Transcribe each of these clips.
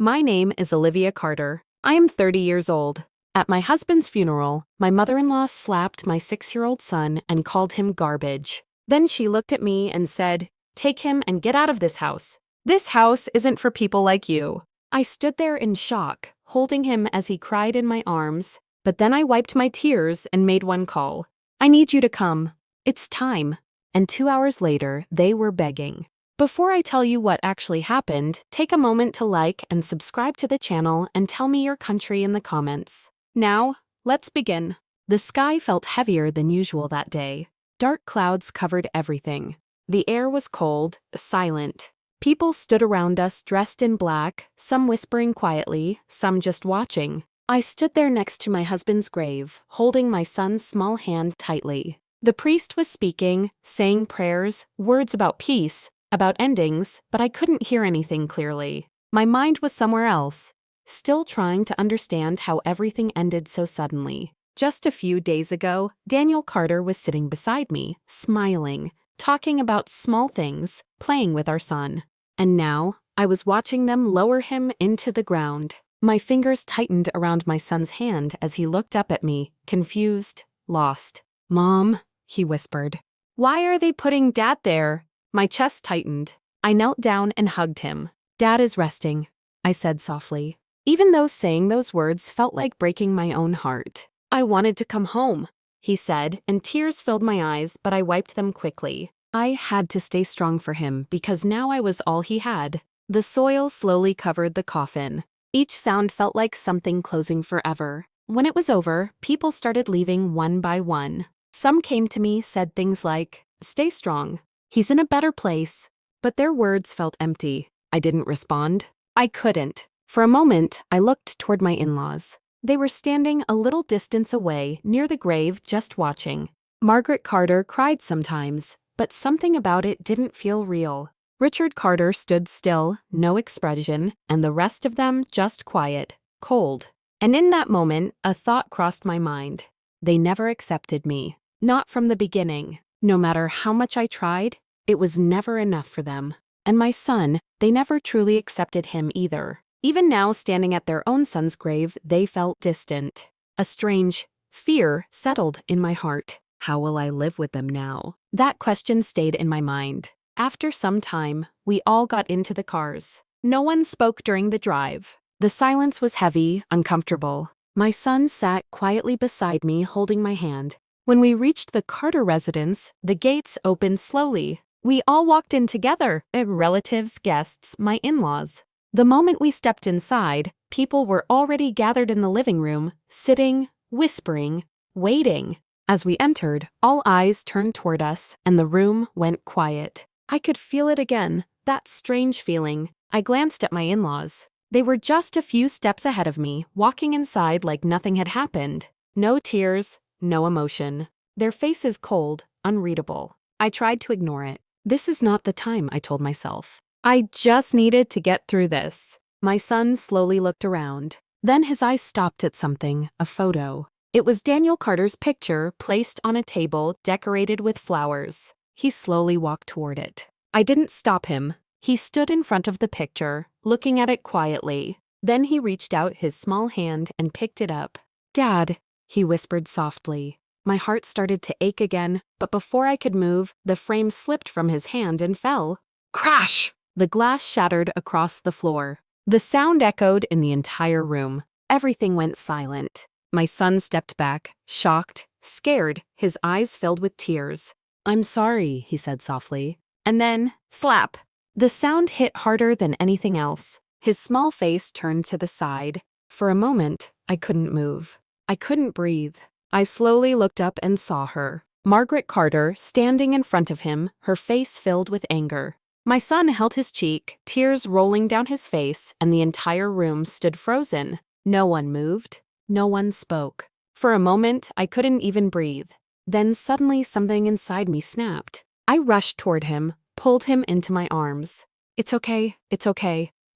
My name is Olivia Carter. I am 30 years old. At my husband's funeral, my mother-in-law slapped my 6-year-old son and called him garbage. Then she looked at me and said, "Take him and get out of this house. This house isn't for people like you." I stood there in shock, holding him as he cried in my arms, but then I wiped my tears and made one call. "I need you to come. It's time." And 2 hours later, they were begging. Before I tell you what actually happened, take a moment to like and subscribe to the channel and tell me your country in the comments. Now, let's begin. The sky felt heavier than usual that day. Dark clouds covered everything. The air was cold, silent. People stood around us dressed in black, some whispering quietly, some just watching. I stood there next to my husband's grave, holding my son's small hand tightly. The priest was speaking, saying prayers, words about peace, about endings, but I couldn't hear anything clearly. My mind was somewhere else, still trying to understand how everything ended so suddenly. Just a few days ago, Daniel Carter was sitting beside me, smiling, talking about small things, playing with our son. And now, I was watching them lower him into the ground. My fingers tightened around my son's hand as he looked up at me, confused, lost. "Mom," he whispered. "Why are they putting Dad there?" My chest tightened. I knelt down and hugged him. "Dad is resting," I said softly, even though saying those words felt like breaking my own heart. "I wanted to come home," he said, and tears filled my eyes, but I wiped them quickly. I had to stay strong for him because now I was all he had. The soil slowly covered the coffin. Each sound felt like something closing forever. When it was over, people started leaving one by one. Some came to me, said things like, "Stay strong. He's in a better place." But their words felt empty. I didn't respond. I couldn't. For a moment, I looked toward my in-laws. They were standing a little distance away, near the grave, just watching. Margaret Carter cried sometimes, but something about it didn't feel real. Richard Carter stood still, no expression, and the rest of them just quiet, cold. And in that moment, a thought crossed my mind. They never accepted me. Not from the beginning. No matter how much I tried, it was never enough for them. And my son, they never truly accepted him either. Even now, standing at their own son's grave, they felt distant. A strange fear settled in my heart. How will I live with them now? That question stayed in my mind. After some time, we all got into the cars. No one spoke during the drive. The silence was heavy, uncomfortable. My son sat quietly beside me, holding my hand. When we reached the Carter residence, the gates opened slowly. We all walked in together, relatives, guests, my in-laws. The moment we stepped inside, people were already gathered in the living room, sitting, whispering, waiting. As we entered, all eyes turned toward us, and the room went quiet. I could feel it again, that strange feeling. I glanced at my in-laws. They were just a few steps ahead of me, walking inside like nothing had happened. No tears, no emotion. Their faces cold, unreadable. I tried to ignore it. This is not the time, I told myself. I just needed to get through this. My son slowly looked around. Then his eyes stopped at something, a photo. It was Daniel Carter's picture placed on a table decorated with flowers. He slowly walked toward it. I didn't stop him. He stood in front of the picture, looking at it quietly. Then he reached out his small hand and picked it up. "Dad," he whispered softly. My heart started to ache again, but before I could move, the frame slipped from his hand and fell. Crash! The glass shattered across the floor. The sound echoed in the entire room. Everything went silent. My son stepped back, shocked, scared, his eyes filled with tears. "I'm sorry," he said softly. And then, slap! The sound hit harder than anything else. His small face turned to the side. For a moment, I couldn't move. I couldn't breathe. I slowly looked up and saw her. Margaret Carter, standing in front of him, her face filled with anger. My son held his cheek, tears rolling down his face, and the entire room stood frozen. No one moved. No one spoke. For a moment, I couldn't even breathe. Then suddenly something inside me snapped. I rushed toward him, pulled him into my arms. It's okay,"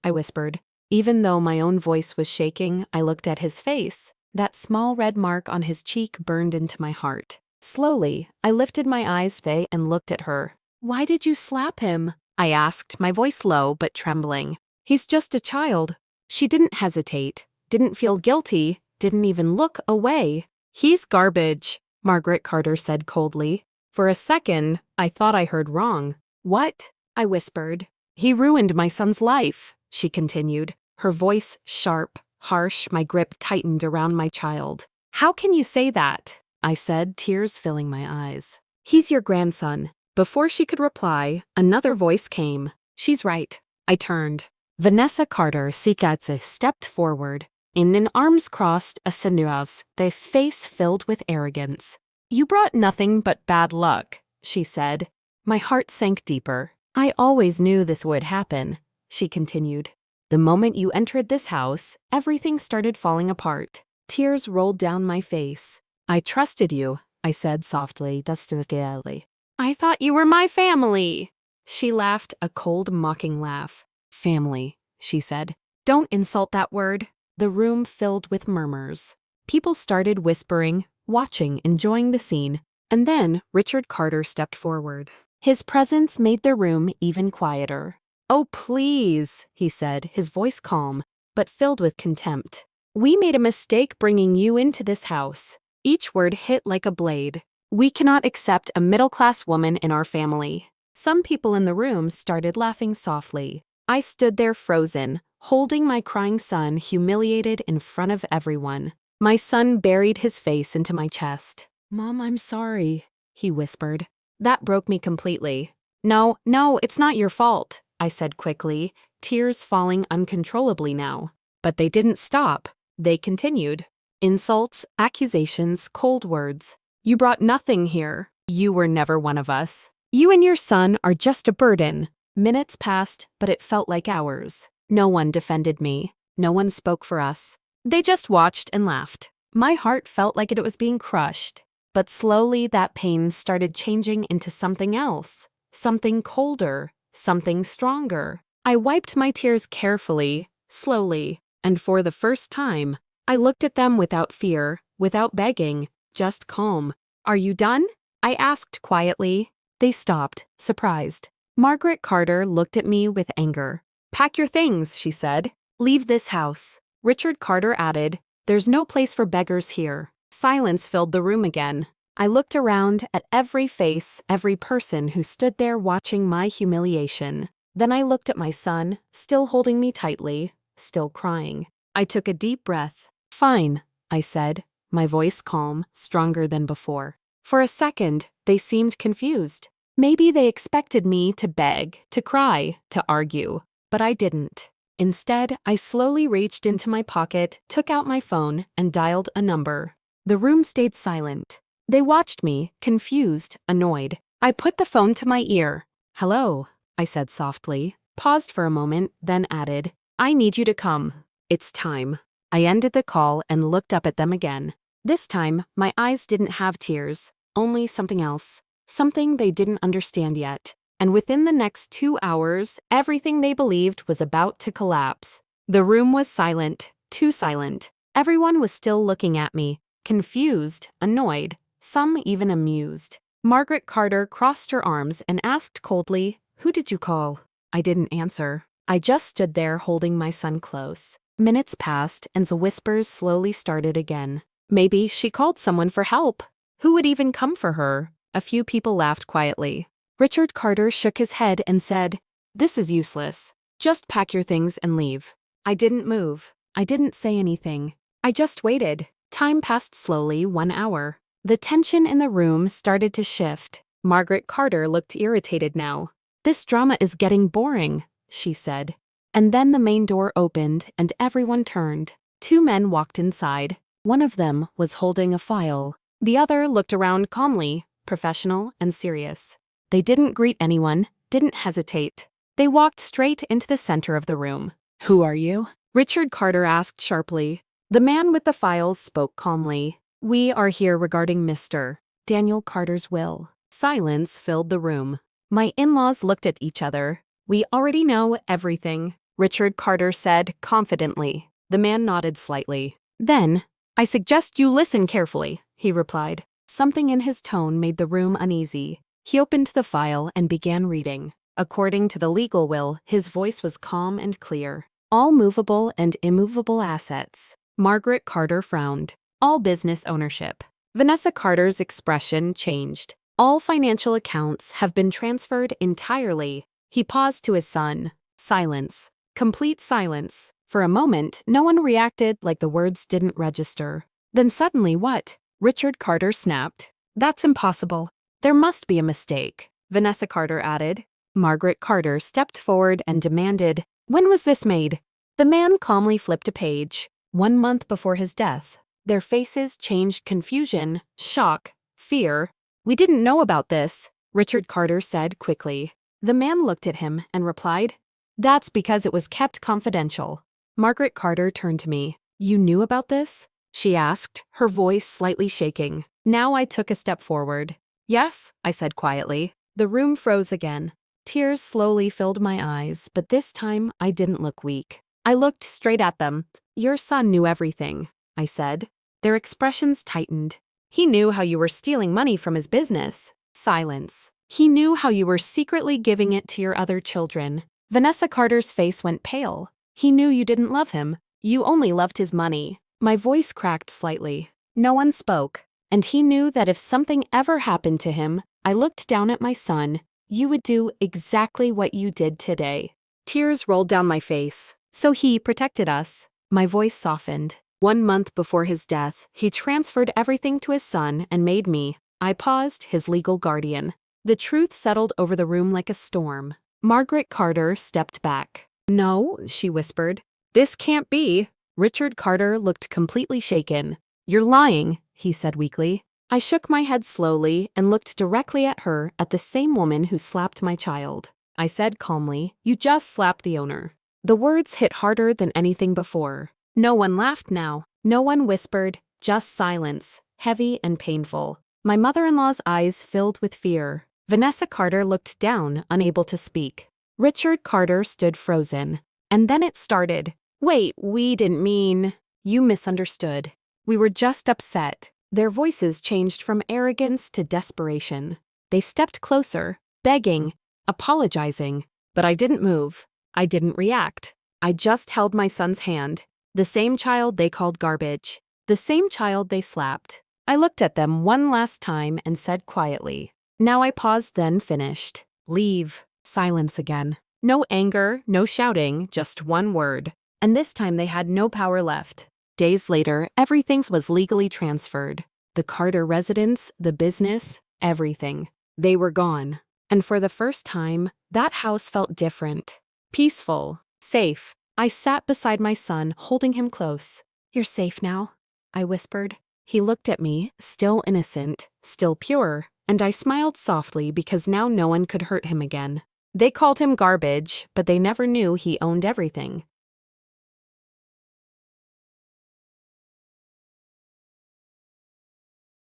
I whispered. Even though my own voice was shaking, I looked at his face. That small red mark on his cheek burned into my heart. Slowly, I lifted my eyes and looked at her. "Why did you slap him?" I asked, my voice low but trembling. "He's just a child," She didn't hesitate, didn't feel guilty, didn't even look away. "He's garbage," Margaret Carter said coldly. For a second, I thought I heard wrong. "What?" I whispered. "He ruined my son's life," she continued, her voice sharp, harsh, my grip tightened around my child. "How can you say that?" I said, tears filling my eyes. "He's your grandson." Before she could reply, another voice came. "She's right." I turned. Vanessa Carter Sikatse stepped forward. In an arms crossed, a sinuous, the face filled with arrogance. "You brought nothing but bad luck," she said. My heart sank deeper. "I always knew this would happen," she continued. "The moment you entered this house, everything started falling apart." Tears rolled down my face. "I trusted you," I said softly, "Dustigally. I thought you were my family." She laughed a cold, mocking laugh. "Family," she said. "Don't insult that word." The room filled with murmurs. People started whispering, watching, enjoying the scene. And then Richard Carter stepped forward. His presence made the room even quieter. "Oh, please," he said, his voice calm, but filled with contempt. "We made a mistake bringing you into this house." Each word hit like a blade. "We cannot accept a middle-class woman in our family." Some people in the room started laughing softly. I stood there frozen, holding my crying son humiliated in front of everyone. My son buried his face into my chest. "Mom, I'm sorry," he whispered. That broke me completely. No, it's not your fault," I said quickly, tears falling uncontrollably now. But they didn't stop. They continued. Insults, accusations, cold words. "You brought nothing here. You were never one of us. You and your son are just a burden." Minutes passed, but it felt like hours. No one defended me. No one spoke for us. They just watched and laughed. My heart felt like it was being crushed. But slowly that pain started changing into something else. Something colder. Something stronger. I wiped my tears carefully, slowly, and for the first time, I looked at them without fear, without begging, just calm. "Are you done?" I asked quietly. They stopped, surprised. Margaret Carter looked at me with anger. "Pack your things," she said. "Leave this house." Richard Carter added, "There's no place for beggars here." Silence filled the room again. I looked around at every face, every person who stood there watching my humiliation. Then I looked at my son, still holding me tightly, still crying. I took a deep breath. "Fine," I said, my voice calm, stronger than before. For a second, they seemed confused. Maybe they expected me to beg, to cry, to argue, but I didn't. Instead, I slowly reached into my pocket, took out my phone, and dialed a number. The room stayed silent. They watched me, confused, annoyed. I put the phone to my ear. "Hello," I said softly, paused for a moment, then added, "I need you to come. It's time." I ended the call and looked up at them again. This time, my eyes didn't have tears, only something else. Something they didn't understand yet. And within the next 2 hours, everything they believed was about to collapse. The room was silent, too silent. Everyone was still looking at me, confused, annoyed, some even amused. Margaret Carter crossed her arms and asked coldly, "Who did you call?" I didn't answer. I just stood there holding my son close. Minutes passed and the whispers slowly started again. Maybe she called someone for help. Who would even come for her? A few people laughed quietly. Richard Carter shook his head and said, "This is useless. Just pack your things and leave." I didn't move. I didn't say anything. I just waited. Time passed slowly, 1 hour. The tension in the room started to shift. Margaret Carter looked irritated now. "This drama is getting boring," she said. And then the main door opened and everyone turned. 2 men walked inside. One of them was holding a file. The other looked around calmly, professional and serious. They didn't greet anyone, didn't hesitate. They walked straight into the center of the room. "Who are you?" Richard Carter asked sharply. The man with the files spoke calmly. "We are here regarding Mr. Daniel Carter's will." Silence filled the room. My in-laws looked at each other. "We already know everything," Richard Carter said confidently. The man nodded slightly. "Then, I suggest you listen carefully," he replied. Something in his tone made the room uneasy. He opened the file and began reading. According to the legal will, his voice was calm and clear. All movable and immovable assets. Margaret Carter frowned. All business ownership. Vanessa Carter's expression changed. All financial accounts have been transferred entirely. He paused to his son. Silence. Complete silence. For a moment, no one reacted, like the words didn't register. Then suddenly, what? Richard Carter snapped. That's impossible. There must be a mistake, Vanessa Carter added. Margaret Carter stepped forward and demanded, when was this made? The man calmly flipped a page. 1 month before his death. Their faces changed confusion, shock, fear. We didn't know about this, Richard Carter said quickly. The man looked at him and replied, that's because it was kept confidential. Margaret Carter turned to me. You knew about this? She asked, her voice slightly shaking. Now I took a step forward. Yes, I said quietly. The room froze again. Tears slowly filled my eyes, but this time I didn't look weak. I looked straight at them. Your son knew everything, I said. Their expressions tightened. He knew how you were stealing money from his business. Silence. He knew how you were secretly giving it to your other children. Vanessa Carter's face went pale. He knew you didn't love him. You only loved his money. My voice cracked slightly. No one spoke. And he knew that if something ever happened to him, I looked down at my son, you would do exactly what you did today. Tears rolled down my face. So he protected us. My voice softened. 1 month before his death, he transferred everything to his son and made me, I paused, his legal guardian. The truth settled over the room like a storm. Margaret Carter stepped back. No, she whispered. This can't be. Richard Carter looked completely shaken. You're lying, he said weakly. I shook my head slowly and looked directly at her, at the same woman who slapped my child. I said calmly, you just slapped the owner. The words hit harder than anything before. No one laughed now. No one whispered, just silence, heavy and painful. My mother-in-law's eyes filled with fear. Vanessa Carter looked down, unable to speak. Richard Carter stood frozen. And then it started. Wait, we didn't mean... You misunderstood. We were just upset. Their voices changed from arrogance to desperation. They stepped closer, begging, apologizing. But I didn't move. I didn't react. I just held my son's hand. The same child they called garbage. The same child they slapped. I looked at them one last time and said quietly. Now I paused, then finished. Leave. Silence again. No anger, no shouting, just one word. And this time they had no power left. Days later, everything was legally transferred. The Carter residence, the business, everything. They were gone. And for the first time, that house felt different. Peaceful. Safe. I sat beside my son, holding him close. You're safe now, I whispered. He looked at me, still innocent, still pure, and I smiled softly because now no one could hurt him again. They called him garbage, but they never knew he owned everything.